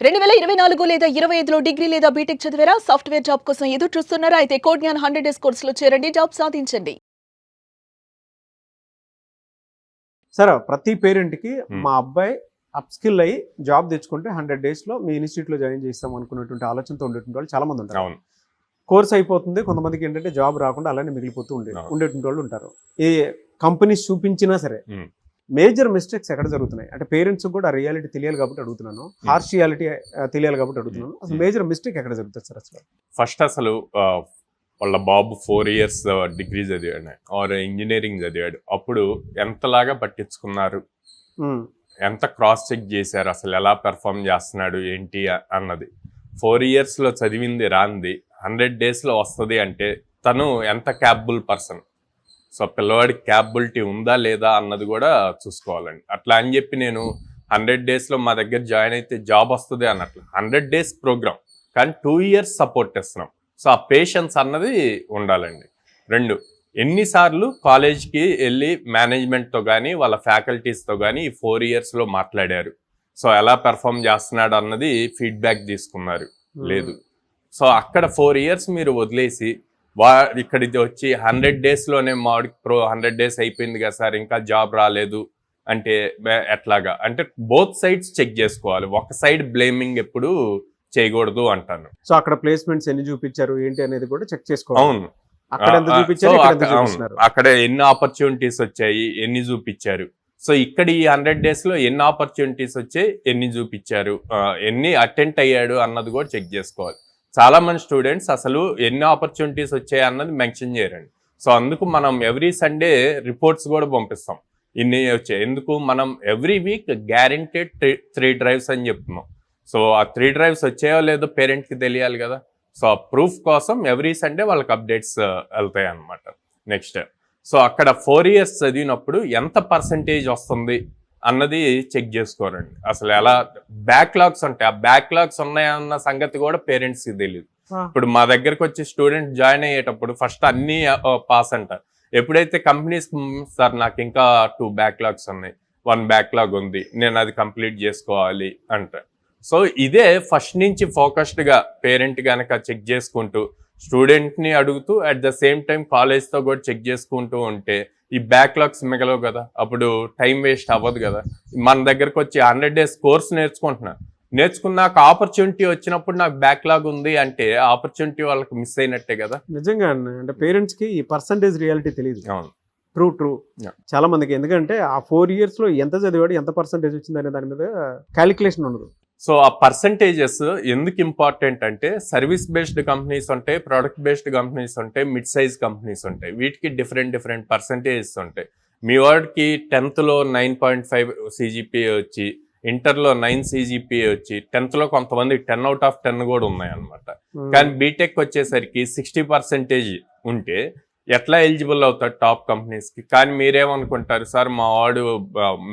2024 లేదా 25లో డిగ్రీ లేదా బీటెక్ చదివారా? సాఫ్ట్‌వేర్ జాబ్ కోసం ఎదురు చూస్తున్నారా? అయితే కోడ్‌జ్ఞాన్ 100 డేస్ కోర్సులో చేరండి. జాబ్ సాధించండి. సార్ ప్రతి పేరెంట్‌కి హ్మ్. మా అబ్బాయి అప్‌స్కిల్ అయ్యి జాబ్ తెచ్చుకుంటే 100 డేస్‌లో మీ ఇన్‌స్టిట్యూట్‌లో జాయిన్ చేస్తాం అనుకునేటువంటి ఆలోచనతో ఉండేటువంటి వాళ్ళు చాలా మంది ఉంటారు. అవును. కోర్స్ అయిపోతుంది. కొంతమందికి ఏంటంటే జాబ్ రాకుండా అలానే మిగిలిపోతూ అవును. ఉండేటువంటి వాళ్ళు ఉంటారు. ఏ కంపెనీస్ చూపించినా సరే హ్మ్. మేజర్ మిస్టేక్స్ ఎక్కడ జరుగుతున్నాయి? అంటే పేరెంట్స్ కూడా రియాలిటీ తెలియాలి కాబట్టి అడుగుతున్నాను. హార్ష్ రియాలిటీ తెలియాలి కాబట్టి అడుగుతున్నాను. అసలు మేజర్ మిస్టేక్ ఎక్కడ జరుగుతుంది సార్ అసలు? ఫస్ట్ అసలు వాళ్ళ బాబు 4 ఇయర్స్ డిగ్రీ చదివాడు ఆర్ ఇంజనీరింగ్ చదివాడు. అప్పుడు ఎంతలాగా పట్టించుకున్నారు, హ్మ్. ఎంత క్రాస్ చెక్ చేశారు, అసలు ఎలా పెర్ఫామ్ చేస్తున్నాడు ఏంటి అన్నది. 4 ఇయర్స్లో చదివింది రాంది 100 డేస్లో వస్తుంది అంటే తను ఎంత క్యాపబుల్ పర్సన్. సో పిల్లవాడికి క్యాపబిలిటీ ఉందా లేదా అన్నది కూడా చూసుకోవాలండి. అట్లా అని చెప్పి నేను 100 డేస్లో మా దగ్గర జాయిన్ అయితే జాబ్ వస్తుంది అన్నట్లు 100 డేస్ ప్రోగ్రామ్ కానీ 2 ఇయర్స్ సపోర్ట్ ఇస్తున్నాం. సో ఆ పేషెన్స్ అన్నది ఉండాలండి. 2, ఎన్నిసార్లు కాలేజ్కి వెళ్ళి మేనేజ్మెంట్తో కానీ వాళ్ళ ఫ్యాకల్టీస్తో కానీ ఈ 4 ఇయర్స్లో మాట్లాడారు. సో ఎలా పెర్ఫామ్ చేస్తున్నాడు అన్నది ఫీడ్బ్యాక్ తీసుకున్నారు లేదు. సో అక్కడ 4 ఇయర్స్ మీరు వదిలేసి ఇక్కడికి వచ్చి 100 డేస్లోనే మాడికి 100 డేస్ అయిపోయింది కదా సార్ ఇంకా జాబ్ రాలేదు అంటే ఎట్లాగా అంటే బోత్ సైడ్స్ చెక్ చేసుకోవాలి. ఒక సైడ్ బ్లేమింగ్ ఎప్పుడు చేయకూడదు అంటాను. సో అక్కడ ప్లేస్మెంట్స్ ఎన్ని చూపించారు ఏంటి అనేది కూడా చెక్ చేసుకోవాలి. అవును. అక్కడ ఎంత చూపించారు, ఇక్కడ ఎంత చూపిస్తున్నారు, అక్కడ ఎన్ని ఆపర్చునిటీస్ వచ్చాయి, ఎన్ని చూపించారు. సో ఇక్కడ ఈ 100 డేస్లో ఎన్ని ఆపర్చునిటీస్ వచ్చాయి, ఎన్ని చూపించారు, ఎన్ని అటెంప్ట్ అయ్యాడు అన్నది కూడా చెక్ చేసుకోవాలి. చాలా మంది స్టూడెంట్స్ అసలు ఎన్ని ఆపర్చునిటీస్ వచ్చాయి అన్నది మెన్షన్ చేయరండి. సో అందుకు మనం ఎవ్రీ సండే రిపోర్ట్స్ కూడా పంపిస్తాం ఇన్ని వచ్చాయి. ఎందుకు మనం ఎవ్రీ వీక్ గ్యారెంటెడ్ 3 డ్రైవ్స్ అని చెప్తున్నాం. సో ఆ 3 డ్రైవ్స్ వచ్చాయో లేదో పేరెంట్కి తెలియాలి కదా. సో ఆ ప్రూఫ్ కోసం ఎవ్రీ సండే వాళ్ళకి అప్డేట్స్ వెళ్తాయి అన్నమాట. నెక్స్ట్ సో అక్కడ 4 ఇయర్స్ చదివినప్పుడు ఎంత పర్సంటేజ్ వస్తుంది అన్నది చెక్ చేసుకోరండి. అసలు ఎలా బ్యాక్లాగ్స్ ఉంటాయి, ఆ బ్యాక్లాగ్స్ ఉన్నాయన్న సంగతి కూడా పేరెంట్స్కి తెలియదు. ఇప్పుడు మా దగ్గరకు వచ్చి స్టూడెంట్ జాయిన్ అయ్యేటప్పుడు ఫస్ట్ అన్ని పాస్ అంటారు. ఎప్పుడైతే కంపెనీస్ సార్ నాకు ఇంకా 2 బ్యాక్లాగ్స్ ఉన్నాయి, 1 బ్యాక్లాగ్ ఉంది, నేను అది కంప్లీట్ చేసుకోవాలి అంటారు. సో ఇదే ఫస్ట్ నుంచి ఫోకస్డ్గా పేరెంట్ కనుక చెక్ చేసుకుంటూ స్టూడెంట్ని అడుగుతూ అట్ ద సేమ్ టైం కాలేజ్తో కూడా చెక్ చేసుకుంటూ ఉంటే ఈ బ్యాక్లాగ్స్ మిగలవు కదా, అప్పుడు టైం వేస్ట్ అవ్వదు కదా. మన దగ్గరకు వచ్చి 100 డేస్ కోర్స్ నేర్చుకున్నాక ఆపర్చునిటీ వచ్చినప్పుడు నాకు బ్యాక్లాగ్ ఉంది అంటే ఆపర్చునిటీ వాళ్ళకి మిస్ అయినట్టే కదా. నిజంగా అంటే పేరెంట్స్కి ఈ పర్సంటేజ్ రియాలిటీ తెలియదు. అవును, ట్రూ చాలా మందికి. ఎందుకంటే ఆ 4 ఇయర్స్లో ఎంత చదివాడు, ఎంత పర్సంటేజ్ వచ్చింది అనే దాని మీద క్యాలిక్యులేషన్ ఉండదు. సో ఆ పర్సంటేజెస్ ఎందుకు ఇంపార్టెంట్ అంటే సర్వీస్ బేస్డ్ కంపెనీస్ ఉంటాయి, ప్రోడక్ట్ బేస్డ్ కంపెనీస్ ఉంటాయి, మిడ్ సైజ్ కంపెనీస్ ఉంటాయి. వీటికి డిఫరెంట్ పర్సంటేజెస్ ఉంటాయి. మీ వాడికి 10th 9.5 CGPA వచ్చి, ఇంటర్లో 9 CGPA వచ్చి, 10th కొంతమంది 10 out of 10 కూడా ఉన్నాయి అనమాట. కానీ బీటెక్ వచ్చేసరికి 60% ఉంటే ఎట్లా ఎలిజిబుల్ అవుతారు టాప్ కంపెనీస్కి? కానీ మీరేమనుకుంటారు, సార్ మా వాడు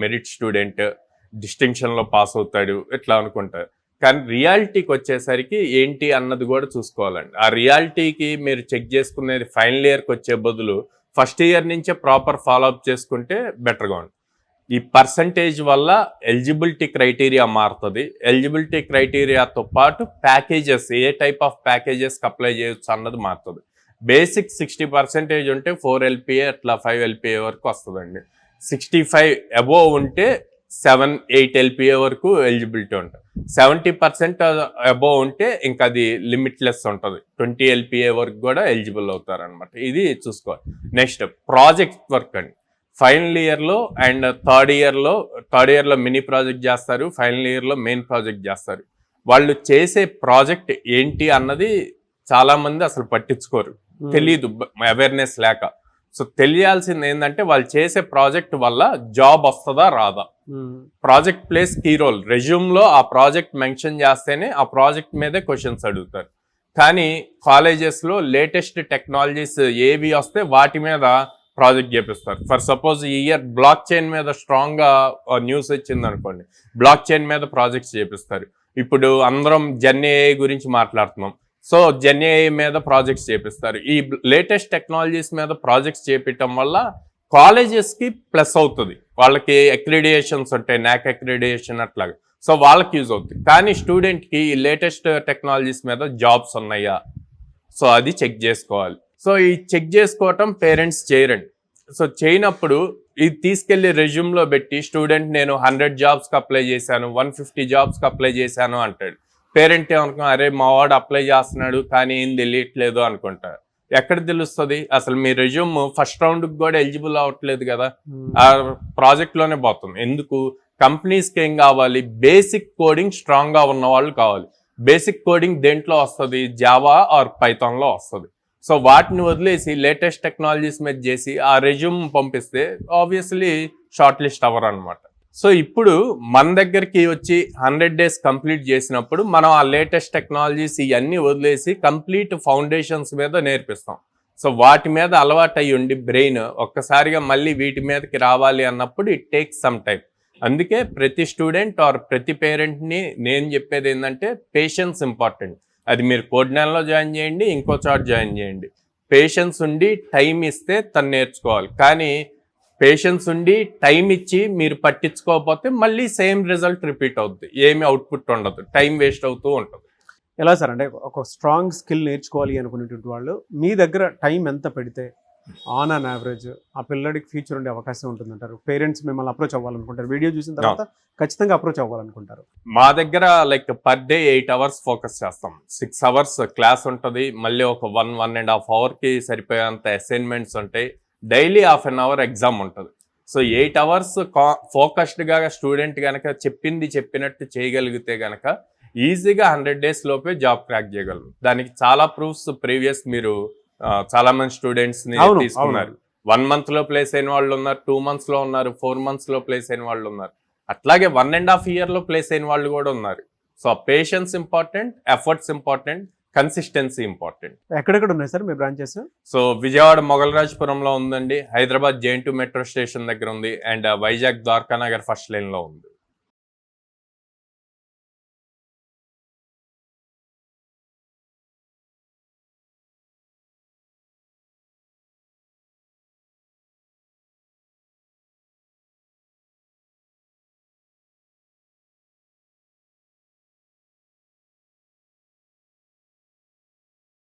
మెరిట్ స్టూడెంట్, డిస్టింక్షన్లో పాస్ అవుతాడు ఇట్లా అనుకుంటారు. కానీ రియాలిటీకి వచ్చేసరికి ఏంటి అన్నది కూడా చూసుకోవాలండి. ఆ రియాలిటీకి మీరు చెక్ చేసుకునేది ఫైనల్ ఇయర్కి వచ్చే బదులు ఫస్ట్ ఇయర్ నుంచే ప్రాపర్ ఫాలోఅప్ చేసుకుంటే బెటర్గా ఉంటుంది. ఈ పర్సంటేజ్ వల్ల ఎలిజిబిలిటీ క్రైటీరియా మారుతుంది. ఎలిజిబిలిటీ క్రైటీరియాతో పాటు ప్యాకేజెస్, ఏ టైప్ ఆఫ్ ప్యాకేజెస్కి అప్లై చేయొచ్చు అన్నది మారుతుంది. బేసిక్ 60% ఉంటే 4 LPA అట్లా 5 LPA వరకు వస్తుందండి. 65 అబోవ్ ఉంటే 7-8 LPA వరకు ఎలిజిబిలిటీ ఉంటుంది. 70% అబోవ్ ఉంటే ఇంకా అది లిమిట్లెస్ ఉంటుంది, 20 LPA వరకు కూడా ఎలిజిబుల్ అవుతారనమాట. ఇది చూసుకోవాలి. నెక్స్ట్ ప్రాజెక్ట్ వర్క్ అండి. ఫైనల్ ఇయర్లో అండ్ థర్డ్ ఇయర్లో మినీ ప్రాజెక్ట్ చేస్తారు, ఫైనల్ ఇయర్లో మెయిన్ ప్రాజెక్ట్ చేస్తారు. వాళ్ళు చేసే ప్రాజెక్ట్ ఏంటి అన్నది చాలామంది అసలు పట్టించుకోరు, తెలీదు, అవేర్నెస్ లేక. సో తెలియాల్సింది ఏంటంటే వాళ్ళు చేసే ప్రాజెక్ట్ వల్ల జాబ్ వస్తుందా రాదా. Project plays key role. రెజ్యూమ్లో ఆ ప్రాజెక్ట్ మెన్షన్ చేస్తేనే ఆ ప్రాజెక్ట్ మీదే క్వశ్చన్స్ అడుగుతారు. కానీ కాలేజెస్లో లేటెస్ట్ టెక్నాలజీస్ ఏవి వస్తే వాటి మీద ప్రాజెక్ట్ చేపిస్తారు. ఫర్ సపోజ్ ఈ ఇయర్ బ్లాక్ చైన్ మీద స్ట్రాంగ్గా న్యూస్ వచ్చింది అనుకోండి, బ్లాక్ చైన్ మీద ప్రాజెక్ట్స్ చేపిస్తారు. ఇప్పుడు అందరం జెన్ఏఐ గురించి మాట్లాడుతున్నాం, సో జెన్ఏఐ మీద ప్రాజెక్ట్స్ చేపిస్తారు. ఈ లేటెస్ట్ టెక్నాలజీస్ మీద ప్రాజెక్ట్స్ చేపించడం వల్ల కాలేజెస్కి ప్లస్ అవుతుంది. వాళ్ళకి అక్రిడియేషన్స్ ఉంటాయి, నాక్ అక్రిడియేషన్ అట్లాగా. సో వాళ్ళకి యూజ్ అవుతుంది. కానీ స్టూడెంట్కి ఈ లేటెస్ట్ టెక్నాలజీస్ మీద జాబ్స్ ఉన్నాయా, సో అది చెక్ చేసుకోవాలి. సో ఈ చెక్ చేసుకోవటం పేరెంట్స్ చేయరండి. సో చేయనప్పుడు ఇది తీసుకెళ్లి రెజ్యూమ్లో పెట్టి స్టూడెంట్ నేను 100 జాబ్స్కి అప్లై చేశాను, 150 జాబ్స్కి అప్లై చేశాను అంటాడు. పేరెంట్ ఏమనుకో, అరే మా వాడు అప్లై చేస్తున్నాడు కానీ ఏం తెలియట్లేదు అనుకుంటారు. ఎక్కడ తెలుస్తుంది? అసలు మీ రెజ్యూమ్ ఫస్ట్ రౌండ్కి కూడా ఎలిజిబుల్ అవ్వట్లేదు కదా, ఆ ప్రాజెక్ట్లోనే పోతుంది. ఎందుకు? కంపెనీస్కి ఏం కావాలి? బేసిక్ కోడింగ్ స్ట్రాంగ్గా ఉన్న వాళ్ళు కావాలి. బేసిక్ కోడింగ్ దేంట్లో వస్తుంది? జావా ఆర్ పైథాన్లో వస్తుంది. సో వాటిని వదిలేసి లేటెస్ట్ టెక్నాలజీస్ మీద చేసి ఆ రెజ్యూమ్ పంపిస్తే ఆబ్వియస్లీ షార్ట్ లిస్ట్ అవ్వరు అనమాట. సో ఇప్పుడు మన దగ్గరికి వచ్చి 100 days కంప్లీట్ చేసినప్పుడు మనం ఆ లేటెస్ట్ టెక్నాలజీస్ ఇవన్నీ వదిలేసి కంప్లీట్ ఫౌండేషన్స్ మీద నేర్పిస్తాం. సో వాటి మీద అలవాటు అయ్యి ఉండి బ్రెయిన్ ఒక్కసారిగా మళ్ళీ వీటి మీదకి రావాలి అన్నప్పుడు ఇట్ టేక్స్ సమ్ టైం. అందుకే ప్రతి స్టూడెంట్ ఆర్ ప్రతి పేరెంట్ని నేను చెప్పేది ఏంటంటే పేషెన్స్ ఇంపార్టెంట్. అది మీరు కోడ్నాల్లో జాయిన్ చేయండి, ఇంకో చోట జాయిన్ చేయండి. పేషెన్స్ ఉండి టైం ఇస్తే తను నేర్చుకోవాలి. కానీ పేషెన్స్ ఉండి టైం ఇచ్చి మీరు పట్టించుకోకపోతే మళ్ళీ సేమ్ రిజల్ట్ రిపీట్ అవుతుంది, ఏమి అవుట్పుట్ ఉండదు, టైం వేస్ట్ అవుతూ ఉంటుంది. ఎలా సార్, అంటే ఒక స్ట్రాంగ్ స్కిల్ నేర్చుకోవాలి అనుకునేటువంటి వాళ్ళు మీ దగ్గర టైం ఎంత పెడితే ఆన్ అన్ యావరేజ్ ఆ పిల్లడికి ఫ్యూచర్ ఉండే అవకాశం ఉంటుందంటారు? పేరెంట్స్ మిమ్మల్ని అప్రోచ్ అవ్వాలనుకుంటారు, వీడియో చూసిన తర్వాత ఖచ్చితంగా అప్రోచ్ అవ్వాలనుకుంటారు. మా దగ్గర like per day 8 hours focus చేస్తాం. 6 hours క్లాస్ ఉంటుంది, మళ్ళీ ఒక 1.5 hourకి సరిపోయేంత అసైన్మెంట్స్ ఉంటాయి, డైలీ 1/2 hour ఎగ్జామ్ ఉంటుంది. సో 8 hours ఫోకస్డ్గా స్టూడెంట్ కనుక చెప్పింది చెప్పినట్టు చేయగలిగితే కనుక ఈజీగా 100 days లోపే జాబ్ క్రాక్ చేయగలరు. దానికి చాలా ప్రూఫ్స్ ప్రీవియస్ మీరు చాలా మంది స్టూడెంట్స్ ని తీసుకున్నారు. 1 month లో ప్లేస్ అయిన వాళ్ళు ఉన్నారు, 2 months లో ఉన్నారు, 4 months లో ప్లేస్ అయిన వాళ్ళు ఉన్నారు, అట్లాగే 1.5 year లో ప్లేస్ అయిన వాళ్ళు కూడా ఉన్నారు. So patience important, efforts important, consistency important. ఎక్కడెక్కడ ఉన్నాయి సార్ మీ బ్రాంచెస్? సో విజయవాడ మొగల్రాజ్పురంలో ఉందండి, హైదరాబాద్ JN2 మెట్రో స్టేషన్ దగ్గర ఉంది, and Vizag Dwaraka Nagar first line లో ఉంది.